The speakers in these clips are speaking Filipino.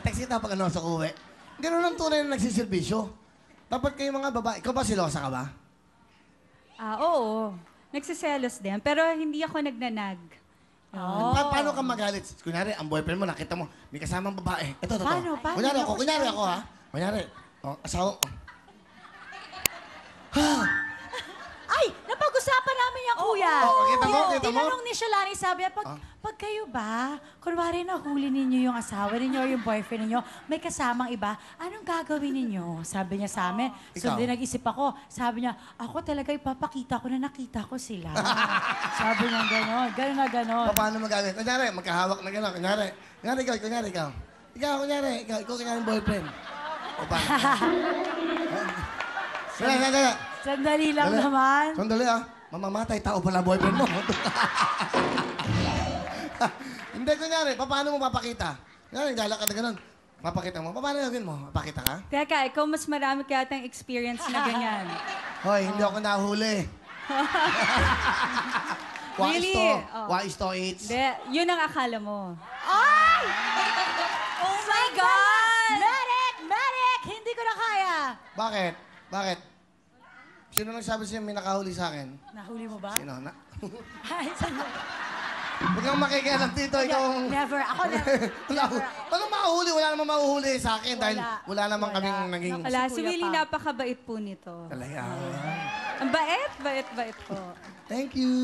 Text kita pag ano sa uwi. Ganun ang tunay na nagsiservisyo. Dapat kayo mga babae. Ikaw ba silosa ka ba? Oo. Nagsiselos din, pero hindi ako nagnanag. Paano ka magalit? Kunyari, ang boyfriend mo, nakita mo, may kasamang babae. Ito. Paano? Kunyari ako, ha? Kunyari, asawa. Ay, napag-usapan namin yan, kuya. Kita mo? Tinanong ni Shalani, sabi niya, pag kayo ba, kunwari nahuli ninyo yung asawa ninyo or yung boyfriend ninyo, may kasamang iba, anong gagawin ninyo? Sabi niya sa amin. So, Ikaw? di nag-isip ako. Sabi niya, ako talaga ipapakita ko na nakita ko sila. Sabi niya gano'n. Gano'n na gano'n. Paano magalit? Kunyari, magkahawak na gano'n. Kunyari, ikaw. Ikaw, kunyari boyfriend. O paano? Kunyari. Sandali lang naman. Sandali, mamamatay, tao pala boyfriend mo. Hindi, kunyari, paano mo papakita? Kunyari, gala ka na gano'n. Papakita mo. Paano gawin mo? Papakita ka? Teka, ikaw mas marami kaya tayong experience na ganyan. Hoy, hindi ako nahuli. Really? Wais to eats. Hindi, yun ang akala mo. Ay! Oh my God! Medic! Hindi ko na kaya. Bakit? Sino nagsabi sa'yo may nakahuli sa akin? Nahuli mo ba? Sino? Ay, Huwag kang makikialam dito. Ikaw Never. Ako never. Paano makahuli? Wala namang mahuhuli sa akin dahil wala namang Wala. kaming naging... Wala, si Kuya Willie pa. napakabait po nito. Talaga. Ang bait po. Thank you.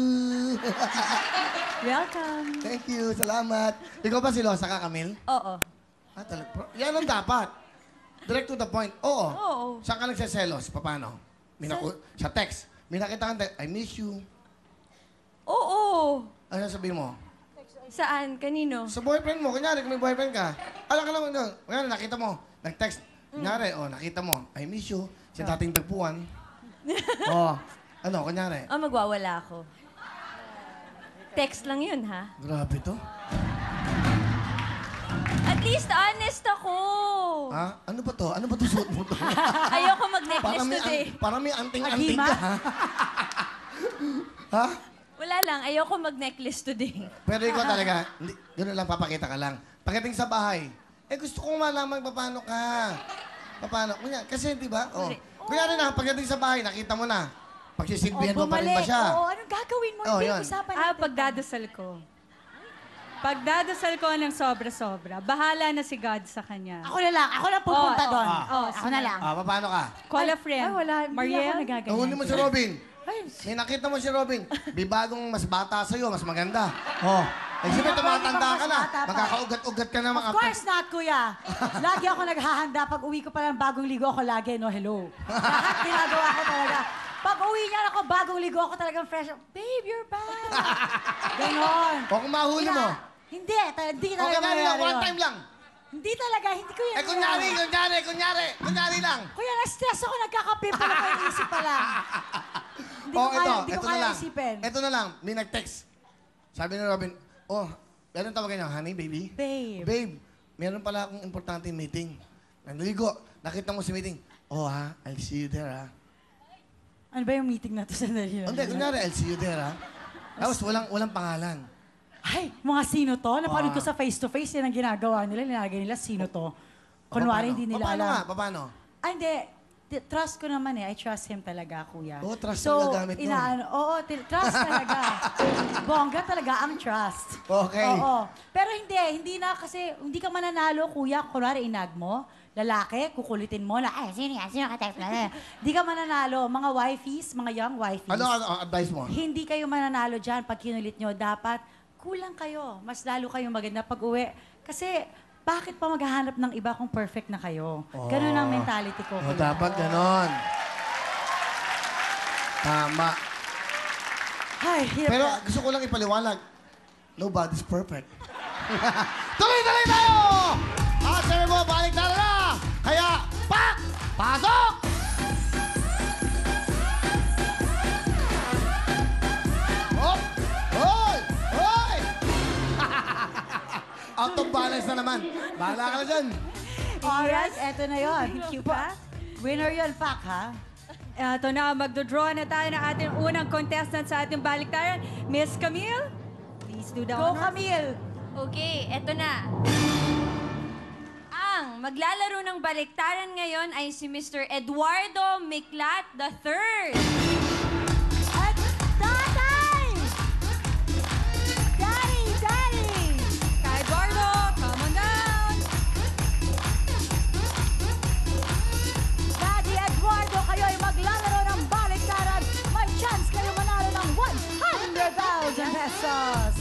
Welcome. Thank you. Salamat. Ikaw ba silosa ka, Camille? Oo. Talaga. Yan ang dapat. Direct to the point. Oo. Oo. Saan ka nagseselos? Paano? Sa text. May nakita kang text, I miss you. Oo. Ano sabihin mo? Saan? Kanino? Sa boyfriend mo. Kunyari, kung may boyfriend ka. Alam ka naman, kunyari, nakita mo. Nag-text. Kunyari, nakita mo. I miss you. Sa dating tagpuan. Kunyari. Magwawala ako. Text lang yun, ha? Grabe to. At least honest ako. Ha? Ano ba to? Ano ba to suot mo to? Ayoko mag-necklace today. Parang may anting-anting ka, ha? Ha? Wala lang, ayoko mag-necklace today. Pero ikaw talaga, gano'n lang, papakita ka lang. Pagdating sa bahay, gusto kong malaman paano ka. Paano? Kasi, di ba? Kunyari na, pagdating sa bahay, nakita mo na. Pagsisilbihan mo pa rin ba siya? Oo, anong gagawin mo? Hindi, Yun. usapan natin. Pagdadasal ko. Pagdadasal ko ng sobra-sobra. Bahala na si God sa kanya. Ako na lang pupunta doon. Ako na lang. Paano ka? Call a friend. Ay, wala. Hindi ako Mariel? nagaganyan. Nahuli mo si Robin. Ay, May nakita mo si Robin. May bagong mas bata sa'yo, mas maganda. Siyempre, tumatanda ka na. Bata pa. Magkakaugat-ugat ka na mga... of course not, kuya. Lagi ako naghahanda. Pag uwi ko pa ng bagong ligo, ako lagi, hello. Lahat ginagawa ko talaga. Pag uwi niya ako, bagong ligo ako talagang fresh. Babe, you're back. Ganon. O kung mahuli mo. Hindi talaga Okay, mangyayari one yun. time lang. Hindi talaga, hindi ko yan. Kunyari lang. Kuya, na-stress ako, nagkakapimple ako yung isip pa lang. Hindi ko kaya isipin. Ito na lang, may nag-text. Sabi ni Robin, meron tawag niya, honey, baby? Babe. Babe, meron pala akong importante meeting. Nandaligo, nakita mo sa meeting. I'll see you there, ha? Ano ba yung meeting na to? Sandali lang. Hindi, kunyari, I'll see you there, ha? Tapos walang pangalan. Ay, mga sino to? Napanood ko sa face-to-face, yan ang ginagawa nila. Linagay nila, sino to? Kunwari, hindi nila alam. Paano? Ay, hindi. Trust ko naman I trust him talaga, kuya. Trust ang gagamit nun. Trust talaga. Bongga talaga ang trust. Okay. Oo. Pero hindi na kasi, hindi ka mananalo, kuya. Kunwari, inag mo, lalaki, kukulitin mo na, sino ka text na. Hindi ka mananalo. Mga wifeys, mga young wifeys. Ano advice mo? Hindi kayo mananalo dyan pag kinulit nyo. Dapat, kulang kayo. Mas lalo kayong maganda pag-uwi. Kasi, bakit pa maghahanap ng iba kung perfect na kayo? Ganun ang mentality ko. Dapat ganon. Tama. Ay, hirap Pero na. gusto ko lang ipaliwanag. Nobody's perfect. Tuloy-tuloy tayo! Sabi mo, balik na! Kaya, pasok! Out of balance na naman. Bahala ka na dyan. Alright, eto na yun. Thank you, pa. Winner yun, Pak, ha? Ito na, magdodraw na tayo ng ating unang contestant sa ating baliktaran. Miss Camille, please do the Go, honors. Camille! Okay, eto na. Ang maglalaro ng baliktaran ngayon ay si Mr. Eduardo Miklat III. At tatay! Daddy! Ka Eduardo, come on down. Daddy Eduardo, kayo ay maglalaro ng baliktaran. May chance kayo manalo ng 100,000 pesos.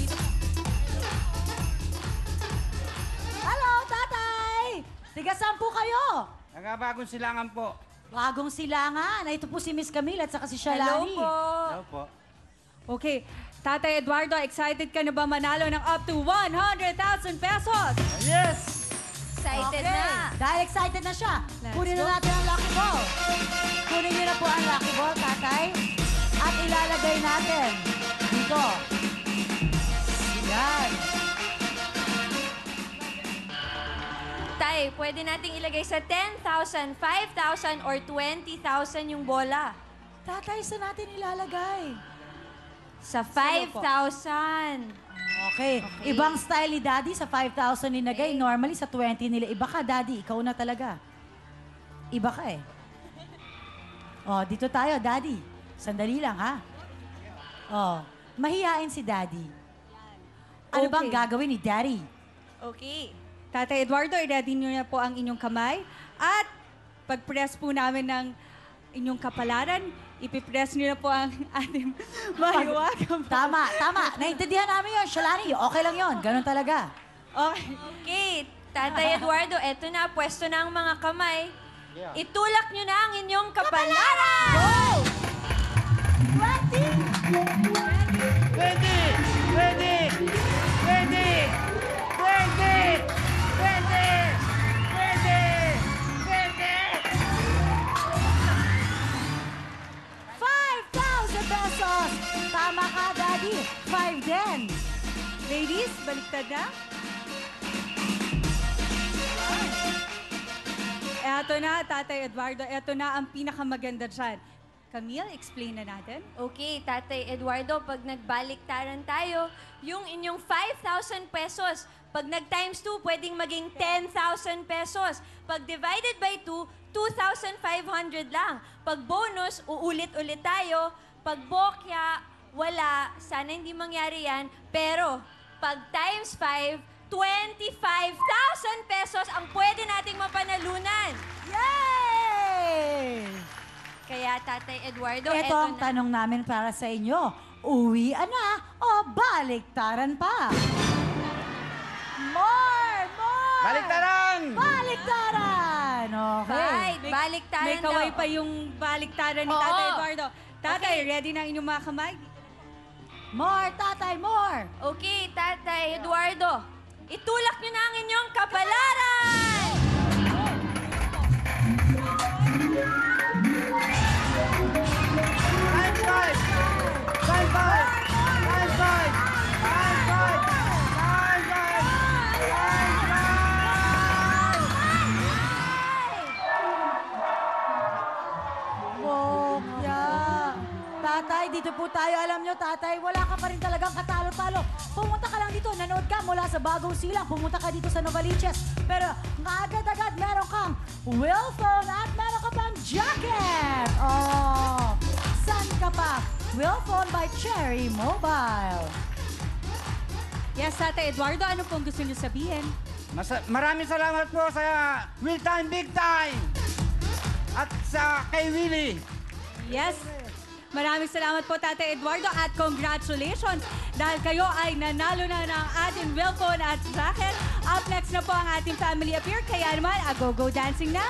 Hello, tatay! Tiga 10 kayo. Nagabagong silangan po. Bagong silangan. Ito po si Miss Camille at saka si Hello Shalani. po. Hello po. Okay, Tatay Eduardo, excited ka na ba manalo ng up to 100,000 pesos? Yes! Excited Okay. na. Dahil excited na siya, Let's kunin na go. natin ang lucky ball. Kunin niyo na po ang lucky ball, tatay. At ilalagay natin dito. Yan. Tay, pwede nating ilagay sa 10,000, 5,000, or 20,000 yung bola. Tatay, saan natin ilalagay? Sa Sino po? 5,000. Okay. Ibang style ni Daddy sa 5,000 nilagay. Normally sa 20 nila. Iba ka, Daddy. Ikaw na talaga. Iba ka eh. Oh, dito tayo, Daddy. Sandali lang, ha? Oh, mahihain si Daddy. Ano Okay. bang gagawin ni Daddy? Okay. Tatay Eduardo, i-ready niyo na po ang inyong kamay. At pag-press po namin ng inyong kapalaran, ipipress niyo na po ang ating mahiwagang. Tama. Naintindihan namin yun, Shalani. Okay lang yun. Ganun talaga. Okay. Tatay Eduardo, eto na, pwesto na ang mga kamay. Itulak niyo na ang inyong kapalaran! Go! 20! Ready! Ready! Ready! Ready! Ready! Ready! Ready! 5,000 pesos! Tama ka, Daddy. 5 din. Ladies, baliktad na. Eto na, Tatay Eduardo. Eto na ang pinakamaganda dyan. Camille, explain na natin. Okay, Tatay Eduardo, pag nagbaliktaran tayo, yung inyong 5,000 pesos, pag nag-times 2, pwedeng maging 10,000 pesos. Pag divided by 2, 2,500 lang. Pag bonus, uulit-ulit tayo. Pag bokya, wala. Sana hindi mangyari yan. Pero, pag times 5, 25,000 pesos ang pwede nating mapanalunan. Yay! Kaya, Tatay Eduardo, Ito ang na. tanong namin para sa inyo. Uwian na o baliktaran pa? More! Baliktaran! Baliktaran! Okay. Right, baliktaran May kaway daw. pa yung baliktaran ni Oo. Tatay Eduardo. Tatay, Okay. ready na ang inyong mga kamay? More, tatay, more! Okay, Tatay Eduardo. Itulak niyo na ang inyong kapalaran! Time five! Time five! Time five! Time five! Time five! Time five! Bokya! Tatay, dito po tayo. Alam nyo, tatay, wala ka pa rin talagang katalo-talo. Pumunta ka lang dito, nanood ka mula sa Bagong Silang. Pumunta ka dito sa Novaliches. Pero agad-agad meron kang wheel phone at meron ka pang jacket. Oh, saan ka pa? Wheel phone by Cherry Mobile. Yes, Tatay Eduardo, ano pong gusto niyo sabihin? Maraming salamat po sa Will Time Big Time! At sa kay Willie. Yes. Maraming salamat po, Tatay Eduardo, at congratulations dahil kayo ay nanalo na ng ating wheel phone at jacket. Up next na po ang ating family affair, kaya naman, go dancing na!